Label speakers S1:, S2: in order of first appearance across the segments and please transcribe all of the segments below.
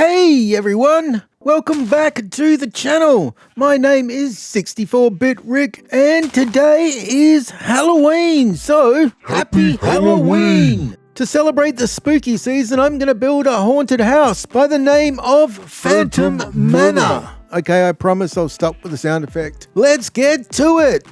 S1: Hey everyone, welcome back to the channel. My name is 64-Bit Rick and today is Halloween, so happy Halloween! To celebrate the spooky season, I'm going to build a haunted house by the name of Phantom Manor. Okay, I promise I'll stop with the sound effect. Let's get to it!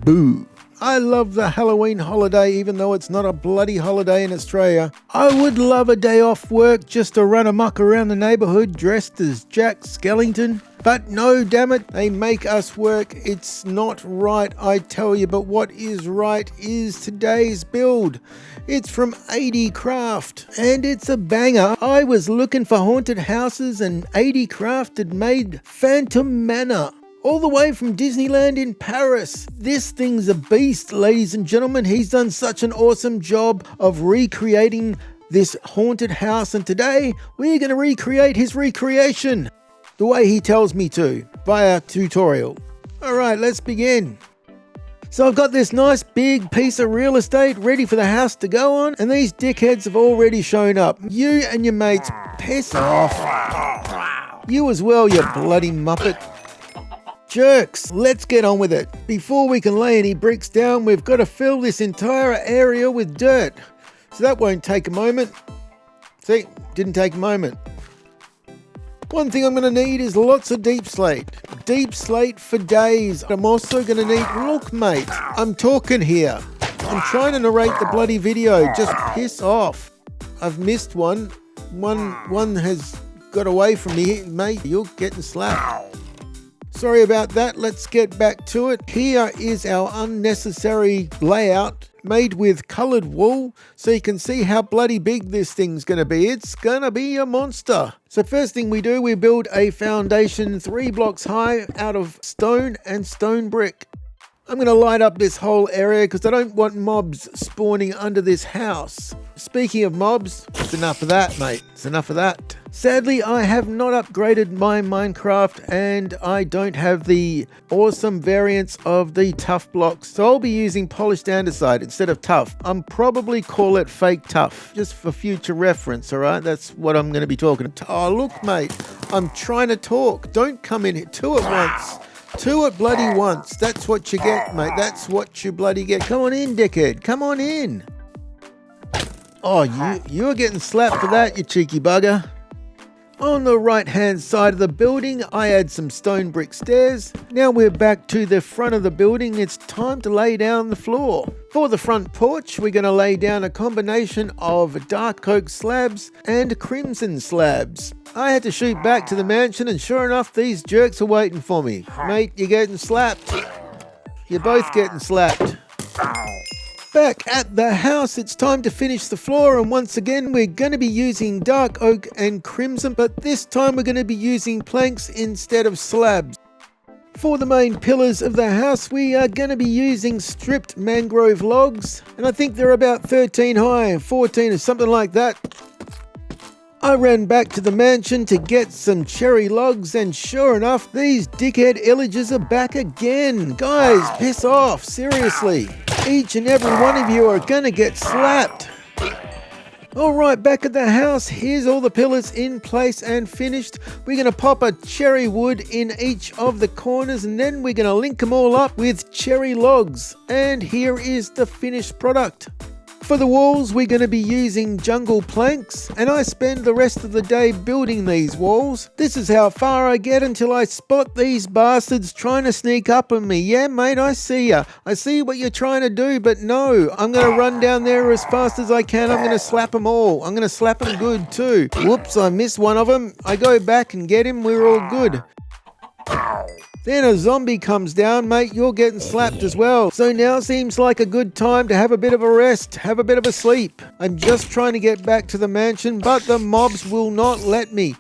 S1: Boo! I love the Halloween holiday even though it's not a bloody holiday in Australia. I would love a day off work just to run amok around the neighbourhood dressed as Jack Skellington. But no, damn it, they make us work. It's not right, I tell you. But what is right is today's build. It's from 80 Craft and it's a banger. I was looking for haunted houses and 80 Craft had made Phantom Manor. All the way from Disneyland in Paris. This thing's a beast, ladies and gentlemen. He's done such an awesome job of recreating this haunted house, and today we're going to recreate his recreation the way he tells me to via tutorial. Alright, let's begin. So I've got this nice big piece of real estate ready for the house to go on, and these dickheads have already shown up. You and your mates, piss off. You as well, you bloody muppet. Jerks, let's get on with it. Before we can lay any bricks down, we've got to fill this entire area with dirt. So that won't take a moment. See, didn't take a moment. One thing I'm going to need is lots of deep slate. Deep slate for days. I'm also going to need, look mate, I'm talking here. I'm trying to narrate the bloody video, just piss off. I've missed one. One has got away from me, mate, you're getting slapped. Sorry about that, let's get back to it. Here is our unnecessary layout made with coloured wool so you can see how bloody big this thing's going to be. It's going to be a monster. So first thing we do, we build a foundation 3 blocks high out of stone and stone brick. I'm going to light up this whole area because I don't want mobs spawning under this house. Speaking of mobs, it's enough of that, mate. It's enough of that. Sadly, I have not upgraded my Minecraft and I don't have the awesome variants of the tough blocks. So I'll be using polished andesite instead of tough. I'm probably call it fake tough, just for future reference, alright? That's what I'm going to be talking about. Oh, look, mate. I'm trying to talk. Don't come in here. 2 at once. 2 at bloody once. That's what you get, mate. That's what you bloody get. Come on in, dickhead. Come on in. Oh, you're getting slapped for that, you cheeky bugger. On the right hand side of the building, I add some stone brick stairs. Now we're back to the front of the building. It's time to lay down the floor. For the front porch, we're going to lay down a combination of dark oak slabs and crimson slabs. I had to shoot back to the mansion and sure enough, these jerks are waiting for me. Mate, you're getting slapped. You're both getting slapped. Back at the house, it's time to finish the floor, and once again we're going to be using dark oak and crimson, but this time we're going to be using planks instead of slabs. For the main pillars of the house, we are going to be using stripped mangrove logs, and I think they're about 13 high, 14 or something like that. I ran back to the mansion to get some cherry logs, and sure enough, these dickhead illagers are back again. Guys, piss off, seriously. Each and every one of you are gonna get slapped. Alright, back at the house, here's all the pillars in place and finished. We're gonna pop a cherry wood in each of the corners and then we're gonna link them all up with cherry logs. And here is the finished product. For the walls, we're going to be using jungle planks, and I spend the rest of the day building these walls. This is how far I get until I spot these bastards trying to sneak up on me. Yeah, mate, I see ya. I see what you're trying to do, but no. I'm going to run down there as fast as I can. I'm going to slap them all. I'm going to slap them good too. Whoops, I missed one of them. I go back and get him. We're all good. Then a zombie comes down, mate, you're getting slapped as well. So now seems like a good time to have a bit of a rest, have a bit of a sleep. I'm just trying to get back to the mansion, but the mobs will not let me.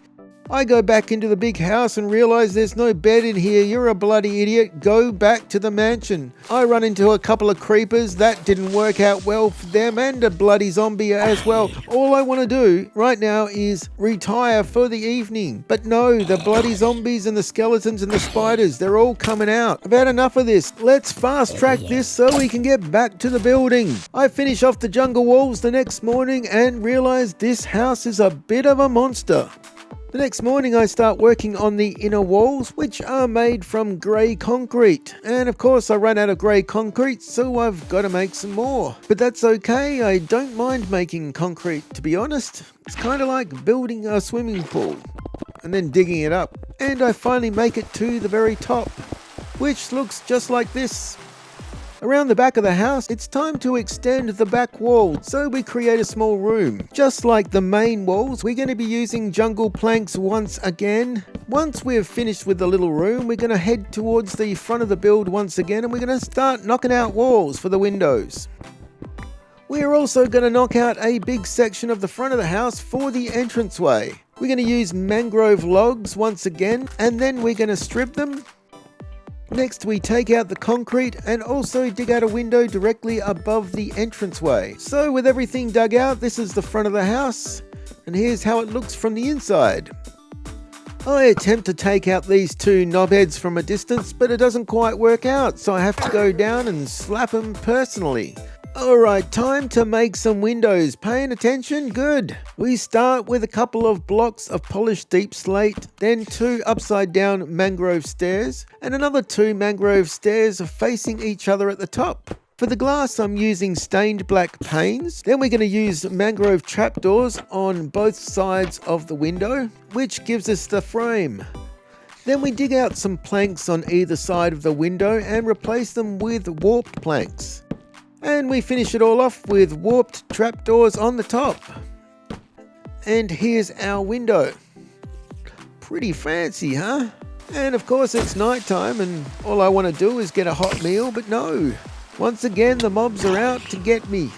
S1: I go back into the big house and realize there's no bed in here. You're a bloody idiot. Go back to the mansion. I run into a couple of creepers. That didn't work out well for them, and a bloody zombie as well. All I want to do right now is retire for the evening. But no, the bloody zombies and the skeletons and the spiders, they're all coming out. I've had enough of this. Let's fast track this so we can get back to the building. I finish off the jungle walls the next morning and realize this house is a bit of a monster. The next morning I start working on the inner walls, which are made from grey concrete. And of course I ran out of grey concrete, so I've got to make some more. But that's okay, I don't mind making concrete, to be honest. It's kind of like building a swimming pool and then digging it up. And I finally make it to the very top, which looks just like this. Around the back of the house, it's time to extend the back wall, so we create a small room. Just like the main walls, we're going to be using jungle planks once again. Once we've finished with the little room, we're going to head towards the front of the build once again, and we're going to start knocking out walls for the windows. We're also going to knock out a big section of the front of the house for the entranceway. We're going to use mangrove logs once again, and then we're going to strip them. Next we take out the concrete and also dig out a window directly above the entranceway. So with everything dug out, this is the front of the house, and here's how it looks from the inside. I attempt to take out these two knobheads from a distance, but it doesn't quite work out, so I have to go down and slap them personally. Alright, time to make some windows. Paying attention? Good. We start with a couple of blocks of polished deep slate, then 2 upside down mangrove stairs, and another 2 mangrove stairs facing each other at the top. For the glass, I'm using stained black panes. Then we're going to use mangrove trapdoors on both sides of the window, which gives us the frame. Then we dig out some planks on either side of the window and replace them with warped planks. And we finish it all off with warped trapdoors on the top. And here's our window. Pretty fancy, huh? And of course it's nighttime and all I want to do is get a hot meal, but no. Once again the mobs are out to get me.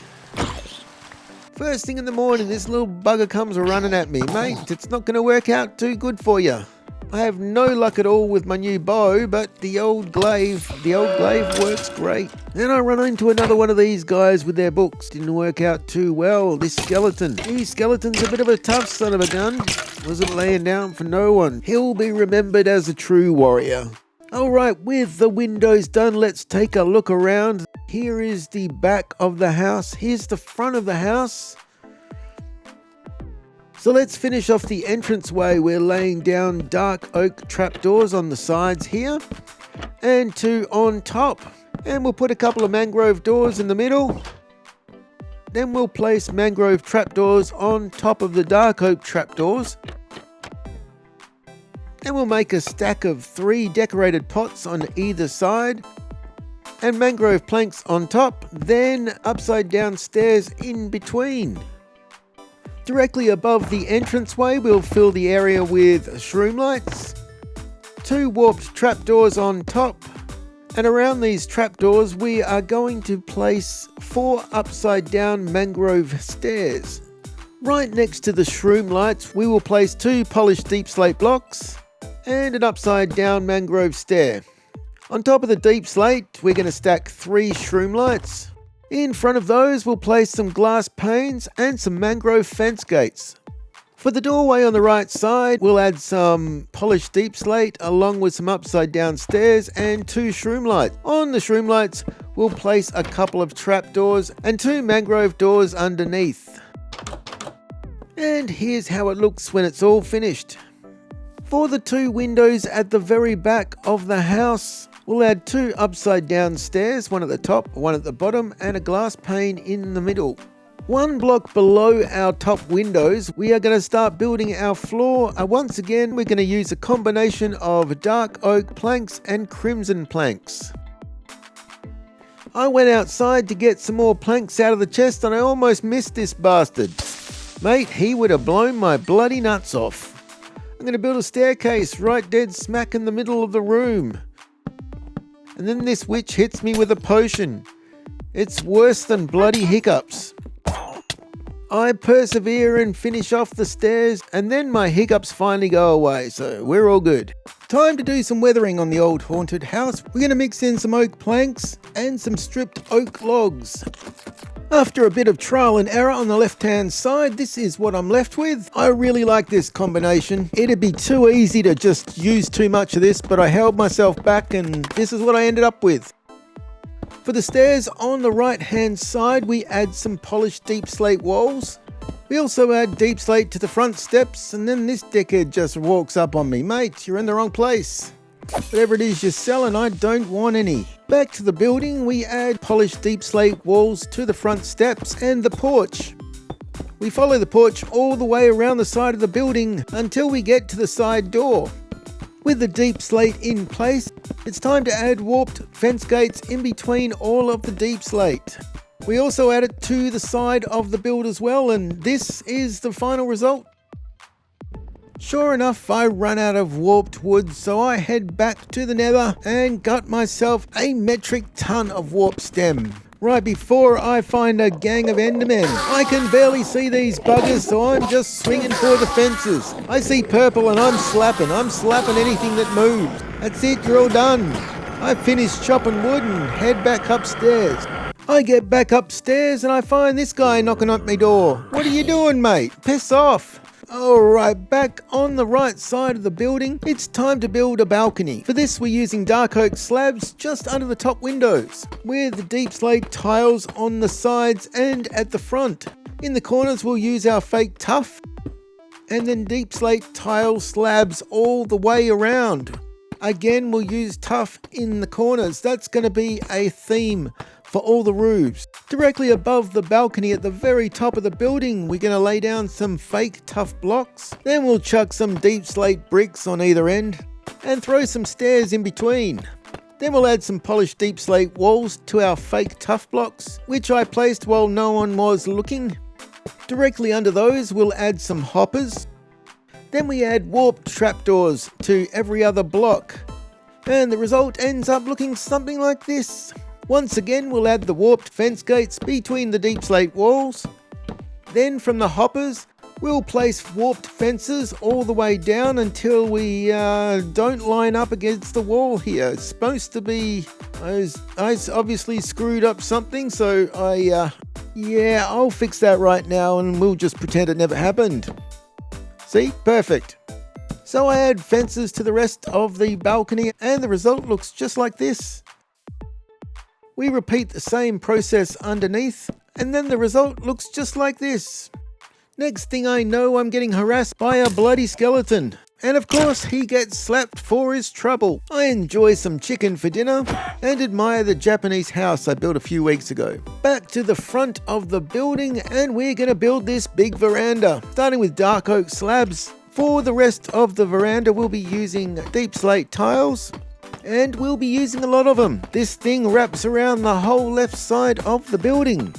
S1: First thing in the morning this little bugger comes running at me. Mate, it's not going to work out too good for you. I have no luck at all with my new bow, but the old glaive works great. Then I run into another one of these guys with their books. Didn't work out too well. This skeleton. This skeleton's a bit of a tough son of a gun. Wasn't laying down for no one. He'll be remembered as a true warrior. Alright, with the windows done, let's take a look around. Here is the back of the house. Here's the front of the house. So let's finish off the entranceway. We're laying down dark oak trapdoors on the sides here and 2 on top. And we'll put a couple of mangrove doors in the middle. Then we'll place mangrove trapdoors on top of the dark oak trapdoors. Then we'll make a stack of 3 decorated pots on either side and mangrove planks on top, then upside down stairs in between. Directly above the entranceway, we'll fill the area with shroom lights, 2 warped trapdoors on top, and around these trapdoors we are going to place 4 upside down mangrove stairs. Right next to the shroom lights, we will place 2 polished deep slate blocks and an upside down mangrove stair. On top of the deep slate, we're going to stack 3 shroom lights. In front of those, we'll place some glass panes and some mangrove fence gates. For the doorway on the right side, we'll add some polished deep slate along with some upside down stairs and 2 shroom lights. On the shroom lights, we'll place a couple of trapdoors and 2 mangrove doors underneath. And here's how it looks when it's all finished. For the 2 windows at the very back of the house, we'll add 2 upside down stairs, one at the top, one at the bottom, and a glass pane in the middle. 1 block below our top windows, we are going to start building our floor. Once again, we're going to use a combination of dark oak planks and crimson planks. I went outside to get some more planks out of the chest and I almost missed this bastard. Mate, he would have blown my bloody nuts off. I'm going to build a staircase right dead smack in the middle of the room. And then this witch hits me with a potion. It's worse than bloody hiccups. I persevere and finish off the stairs, and then my hiccups finally go away, so we're all good. Time to do some weathering on the old haunted house. We're going to mix in some oak planks and some stripped oak logs. After a bit of trial and error on the left-hand side, this is what I'm left with. I really like this combination. It'd be too easy to just use too much of this, but I held myself back and this is what I ended up with. For the stairs on the right-hand side, we add some polished deep slate walls. We also add deep slate to the front steps, and then this dickhead just walks up on me. Mate, you're in the wrong place. Whatever it is you're selling, I don't want any. Back to the building, we add polished deep slate walls to the front steps and the porch. We follow the porch all the way around the side of the building until we get to the side door. With the deep slate in place, it's time to add warped fence gates in between all of the deep slate. We also add it to the side of the build as well, and this is the final result. Sure enough, I run out of warped wood, so I head back to the nether and gut myself a metric ton of warp stem. Right before I find a gang of endermen. I can barely see these buggers, so I'm just swinging for the fences. I see purple and I'm slapping anything that moves. That's it, you're all done. I finish chopping wood and head back upstairs. I get back upstairs and I find this guy knocking at my door. What are you doing, mate? Piss off. Alright, back on the right side of the building, it's time to build a balcony. For this, we're using dark oak slabs just under the top windows, with deep slate tiles on the sides and at the front. In the corners, we'll use our fake tuff, and then deep slate tile slabs all the way around. Again, we'll use tuff in the corners. That's going to be a theme for all the roofs. Directly above the balcony at the very top of the building, we're going to lay down some fake tuff blocks. Then we'll chuck some deep slate bricks on either end and throw some stairs in between. Then we'll add some polished deep slate walls to our fake tuff blocks, which I placed while no one was looking. Directly under those, we'll add some hoppers. Then we add warped trapdoors to every other block. And the result ends up looking something like this. Once again, we'll add the warped fence gates between the deep slate walls. Then from the hoppers, we'll place warped fences all the way down until we don't line up against the wall here. It's supposed to be... I obviously screwed up something, so I'll fix that right now and we'll just pretend it never happened. See? Perfect. So I add fences to the rest of the balcony and the result looks just like this. We repeat the same process underneath, and then the result looks just like this. Next thing I know, I'm getting harassed by a bloody skeleton. And of course, he gets slapped for his trouble. I enjoy some chicken for dinner and admire the Japanese house I built a few weeks ago. Back to the front of the building, and we're going to build this big veranda, starting with dark oak slabs. For the rest of the veranda, we'll be using deep slate tiles. And we'll be using a lot of them. This thing wraps around the whole left side of the building.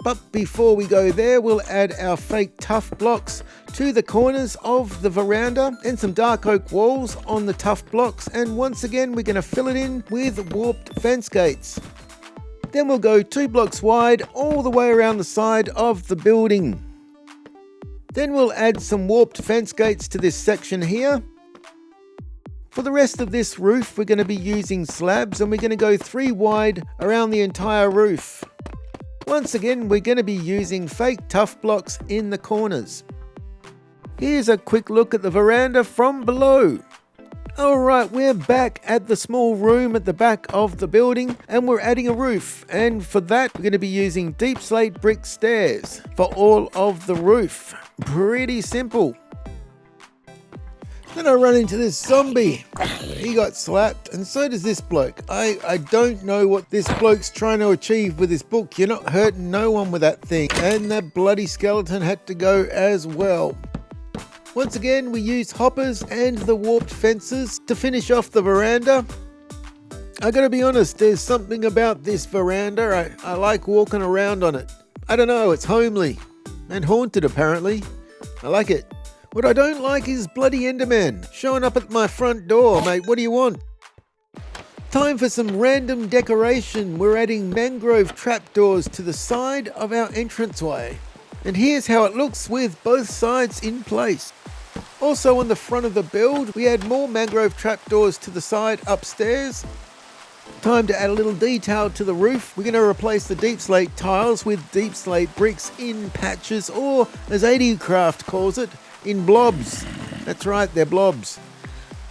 S1: But before we go there, we'll add our fake tuff blocks to the corners of the veranda and some dark oak walls on the tuff blocks. And once again, we're going to fill it in with warped fence gates. Then we'll go 2 blocks wide all the way around the side of the building. Then we'll add some warped fence gates to this section here. For the rest of this roof, we're going to be using slabs and we're going to go 3 wide around the entire roof. Once again, we're going to be using fake tuff blocks in the corners. Here's a quick look at the veranda from below. Alright, we're back at the small room at the back of the building and we're adding a roof. And for that, we're going to be using deep slate brick stairs for all of the roof. Pretty simple. Then I run into this zombie. He got slapped, and so does this bloke. I don't know what this bloke's trying to achieve with this book. You're not hurting no one with that thing. And that bloody skeleton had to go as well. Once again, we used hoppers and the warped fences to finish off the veranda. I gotta be honest, there's something about this veranda. I like walking around on it. I don't know, it's homely. And haunted, apparently. I like it. What I don't like is bloody Enderman showing up at my front door, mate. What do you want? Time for some random decoration. We're adding mangrove trapdoors to the side of our entranceway. And here's how it looks with both sides in place. Also on the front of the build, we add more mangrove trapdoors to the side upstairs. Time to add a little detail to the roof. We're going to replace the deep slate tiles with deep slate bricks in patches, or as ADCraft calls it, in blobs. That's right, they're blobs.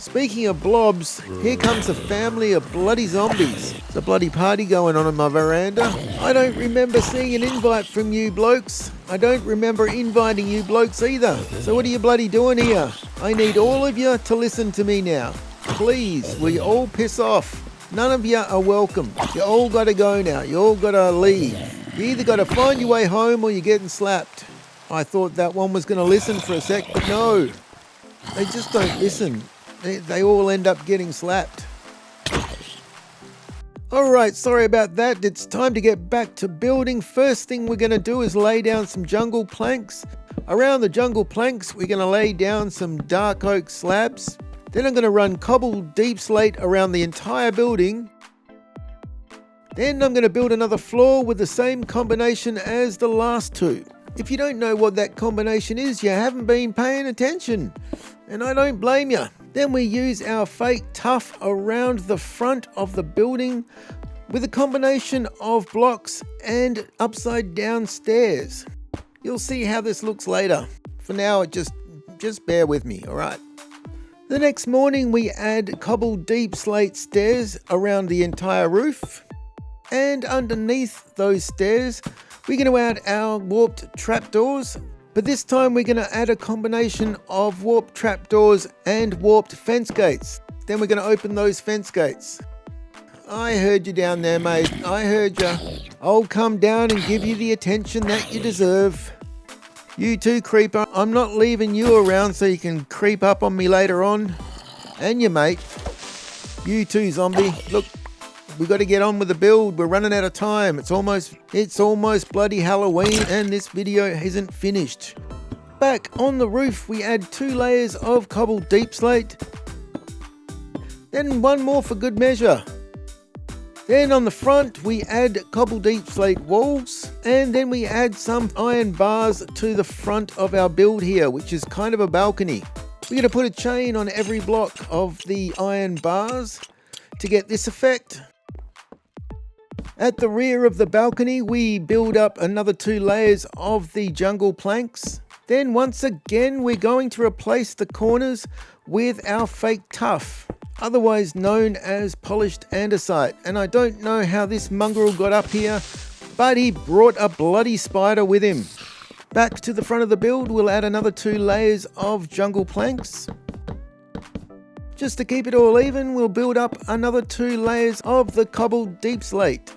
S1: Speaking of blobs, here comes a family of bloody zombies. There's a bloody party going on in my veranda. I don't remember seeing an invite from you blokes. I don't remember inviting you blokes either. So what are you bloody doing here? I need all of you to listen to me now. Please, will you all piss off? None of you are welcome. You all gotta go now. You all gotta leave. You either gotta find your way home or you're getting slapped. I thought that one was gonna listen for a sec, but no. They just don't listen. They all end up getting slapped. Alright, sorry about that. It's time to get back to building. First thing we're going to do is lay down some jungle planks. Around the jungle planks, we're going to lay down some dark oak slabs. Then I'm going to run cobbled deep slate around the entire building. Then I'm going to build another floor with the same combination as the last two. If you don't know what that combination is, you haven't been paying attention. And I don't blame you. Then we use our fake tuff around the front of the building with a combination of blocks and upside down stairs. You'll see how this looks later. For now, just bear with me, alright? The next morning we add cobbled deep slate stairs around the entire roof. And underneath those stairs, we're going to add our warped trapdoors. But this time we're going to add a combination of warped trapdoors and warped fence gates. Then we're going to open those fence gates. I heard you down there, mate. I heard you. I'll come down and give you the attention that you deserve. You too, creeper. I'm not leaving you around so you can creep up on me later on. And your mate. You too, zombie. Look, we got to get on with the build. We're running out of time. It's almost bloody Halloween and this video isn't finished. Back on the roof, we add 2 layers of cobbled deep slate. Then 1 more for good measure. Then on the front, we add cobbled deep slate walls. And then we add some iron bars to the front of our build here, which is kind of a balcony. We're going to put a chain on every block of the iron bars to get this effect. At the rear of the balcony, we build up another 2 layers of the jungle planks. Then once again, we're going to replace the corners with our fake tuff, otherwise known as polished andesite. And I don't know how this mongrel got up here, but he brought a bloody spider with him. Back to the front of the build, we'll add another 2 layers of jungle planks. Just to keep it all even, we'll build up another 2 layers of the cobbled deep slate.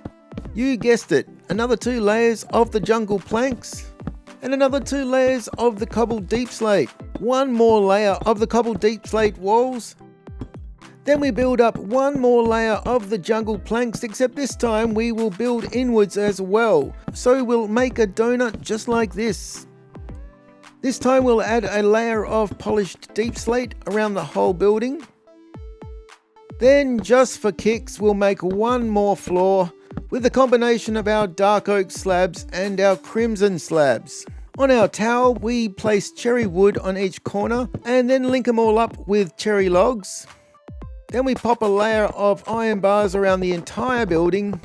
S1: You guessed it, another 2 layers of the jungle planks and another 2 layers of the cobbled deep slate. 1 more layer of the cobbled deep slate walls. Then we build up 1 more layer of the jungle planks, except this time we will build inwards as well. So we'll make a donut just like this. This time we'll add a layer of polished deep slate around the whole building. Then just for kicks, we'll make 1 more floor with a combination of our dark oak slabs and our crimson slabs. On our tower, we place cherry wood on each corner and then link them all up with cherry logs. Then we pop a layer of iron bars around the entire building.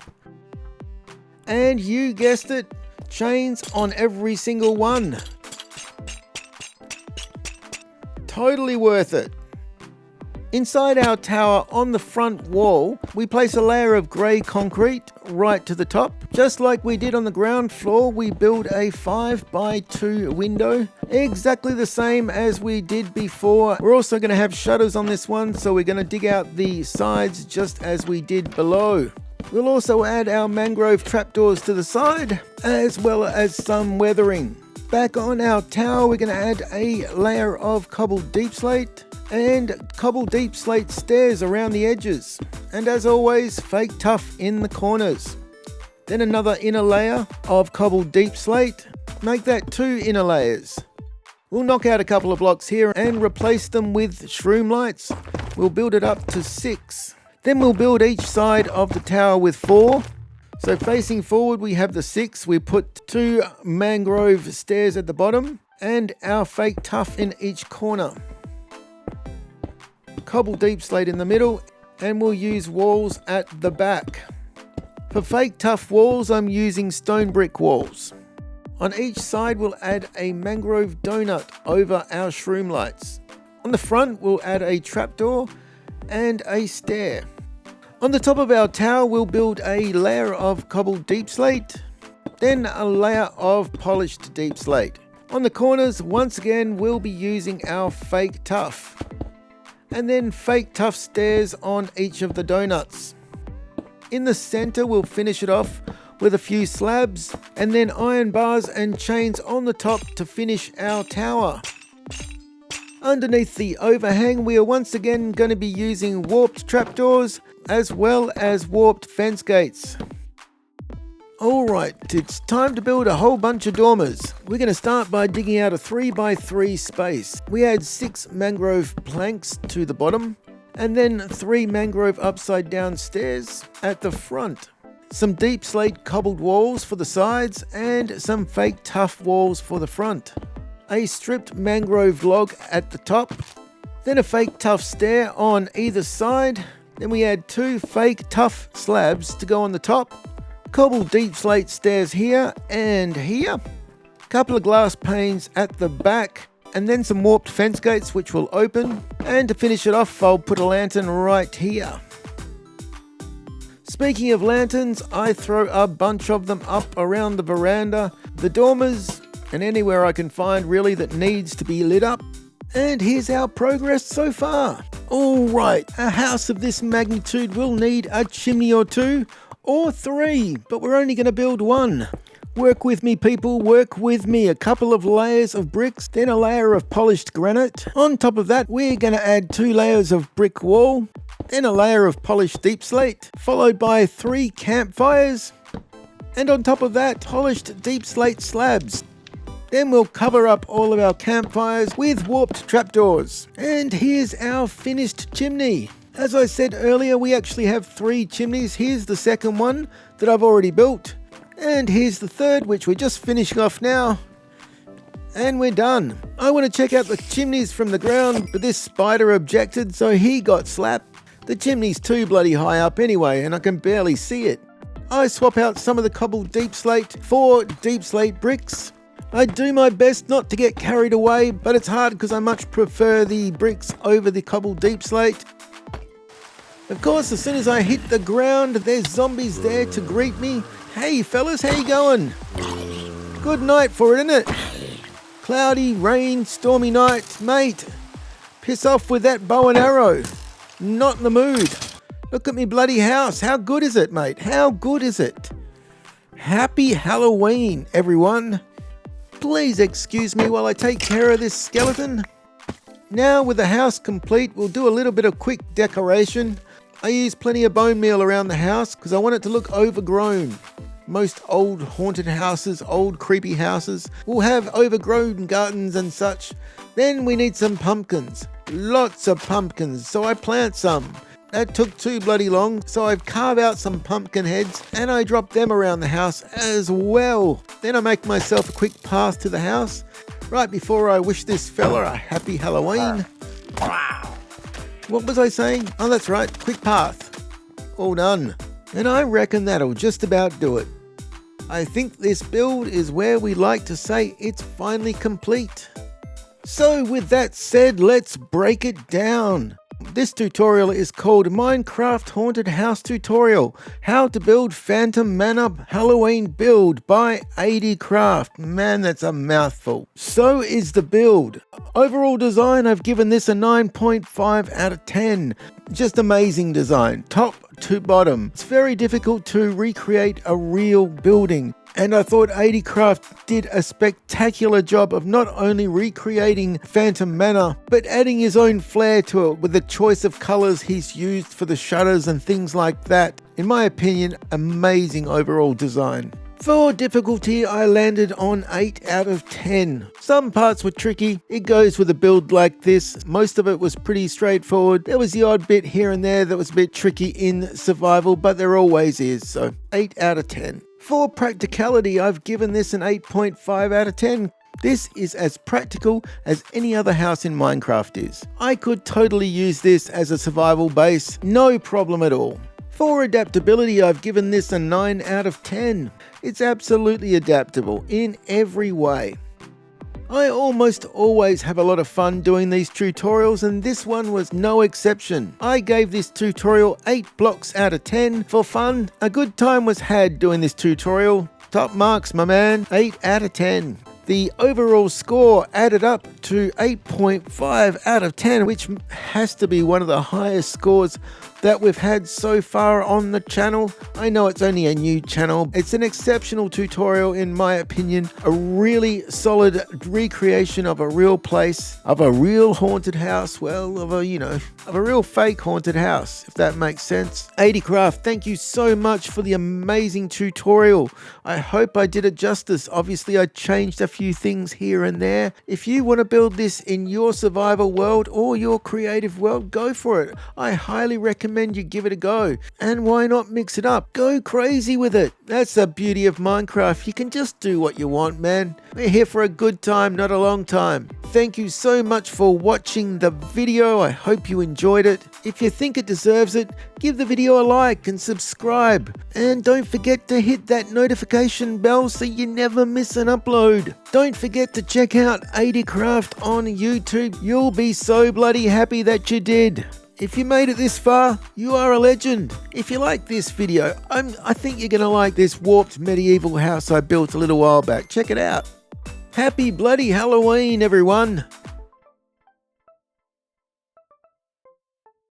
S1: And you guessed it, chains on every single one. Totally worth it. Inside our tower, on the front wall, we place a layer of grey concrete right to the top. Just like we did on the ground floor, we build a 5x2 window, exactly the same as we did before. We're also going to have shutters on this one, so we're going to dig out the sides just as we did below. We'll also add our mangrove trapdoors to the side, as well as some weathering. Back on our tower, we're going to add a layer of cobbled deep slate and cobbled deep slate stairs around the edges. And as always, fake tuff in the corners. Then another inner layer of cobbled deep slate. Make that 2 inner layers. We'll knock out a couple of blocks here and replace them with shroom lights. We'll build it up to 6. Then we'll build each side of the tower with 4. So facing forward, we have the 6. We put 2 mangrove stairs at the bottom and our fake tuff in each corner. Cobble deep slate in the middle, and we'll use walls at the back. For fake tuff walls, I'm using stone brick walls. On each side, we'll add a mangrove donut over our shroom lights. On the front, we'll add a trapdoor and a stair. On the top of our tower, we'll build a layer of cobbled deep slate, then a layer of polished deep slate. On the corners, once again, we'll be using our fake tuff, and then fake tuff stairs on each of the donuts. In the center, we'll finish it off with a few slabs, and then iron bars and chains on the top to finish our tower. Underneath the overhang, we are once again going to be using warped trapdoors as well as warped fence gates. Alright, it's time to build a whole bunch of dormers. We're going to start by digging out a 3x3 space. We add 6 mangrove planks to the bottom, and then 3 mangrove upside down stairs at the front. Some deep slate cobbled walls for the sides, and some fake tuff walls for the front. A stripped mangrove log at the top, then a fake tuff stair on either side. Then we add 2 fake tuff slabs to go on the top. Cobbled deep slate stairs here and here, couple of glass panes at the back, and then some warped fence gates which will open, and to finish it off I'll put a lantern right here. Speaking of lanterns, I throw a bunch of them up around the veranda, the dormers, and anywhere I can find really that needs to be lit up. And here's our progress so far. Alright, a house of this magnitude will need a chimney or 2, or 3, but we're only going to build 1. Work with me people, work with me. A couple of layers of bricks, then a layer of polished granite. On top of that, we're going to add 2 layers of brick wall, then a layer of polished deep slate, followed by 3 campfires, and on top of that, polished deep slate slabs. Then we'll cover up all of our campfires with warped trapdoors. And here's our finished chimney. As I said earlier, we actually have 3 chimneys. Here's the second one that I've already built. And here's the third, which we're just finishing off now. And we're done. I want to check out the chimneys from the ground, but this spider objected, so he got slapped. The chimney's too bloody high up anyway, and I can barely see it. I swap out some of the cobbled deep slate for deep slate bricks. I do my best not to get carried away, but it's hard because I much prefer the bricks over the cobbled deep slate. Of course, as soon as I hit the ground, there's zombies there to greet me. Hey fellas, how you going? Good night for it, isn't it? Cloudy, rain, stormy night. Mate, piss off with that bow and arrow. Not in the mood. Look at me bloody house. How good is it, mate? How good is it? Happy Halloween, everyone. Please excuse me while I take care of this skeleton. Now with the house complete, we'll do a little bit of quick decoration. I use plenty of bone meal around the house because I want it to look overgrown. Most old haunted houses, old creepy houses, will have overgrown gardens and such. Then we need some pumpkins. Lots of pumpkins, so I plant some. That took too bloody long, so I've carved out some pumpkin heads and I drop them around the house as well. Then I make myself a quick path to the house right before I wish this fella a happy Halloween. What was I saying? Oh, that's right, quick path. All done. And I reckon that'll just about do it. I think this build is where we like to say it's finally complete. So with that said, let's break it down. This tutorial is called Minecraft Haunted House Tutorial, How to Build Phantom Manor Halloween Build by ADcraft. Man, that's a mouthful. So is the build. Overall design, I've given this a 9.5 out of 10. Just amazing design, top to bottom. It's very difficult to recreate a real building. And I thought ADcraft did a spectacular job of not only recreating Phantom Manor, but adding his own flair to it with the choice of colours he's used for the shutters and things like that. In my opinion, amazing overall design. For difficulty, I landed on 8 out of 10. Some parts were tricky. It goes with a build like this. Most of it was pretty straightforward. There was the odd bit here and there that was a bit tricky in survival, but there always is, so 8 out of 10. For practicality, I've given this an 8.5 out of 10. This is as practical as any other house in Minecraft is. I could totally use this as a survival base, no problem at all. For adaptability, I've given this a 9 out of 10. It's absolutely adaptable in every way. I almost always have a lot of fun doing these tutorials, and this one was no exception. I gave this tutorial 8 blocks out of 10 for fun. A good time was had doing this tutorial. Top marks, my man, 8 out of 10. The overall score added up to 8.5 out of 10, which has to be one of the highest scores that we've had so far on the channel. I know it's only a new channel. It's an exceptional tutorial in my opinion, a really solid recreation of a real place, of a real haunted house, well, of a real fake haunted house, if that makes sense. 80Craft, thank you so much for the amazing tutorial. I hope I did it justice. Obviously, I changed a few things here and there. If you want to build this in your survival world or your creative world, go for it. I highly recommend you give it a go. And why not mix it up? Go crazy with it. That's the beauty of Minecraft. You can just do what you want, man. We're here for a good time, not a long time. Thank you so much for watching the video. I hope you enjoyed it. If you think it deserves it, give the video a like and subscribe. And don't forget to hit that notification bell so you never miss an upload. Don't forget to check out 80Craft on YouTube. You'll be so bloody happy that you did. If you made it this far, you are a legend. If you like this video, I think you're going to like this warped medieval house I built a little while back. Check it out. Happy bloody Halloween, everyone.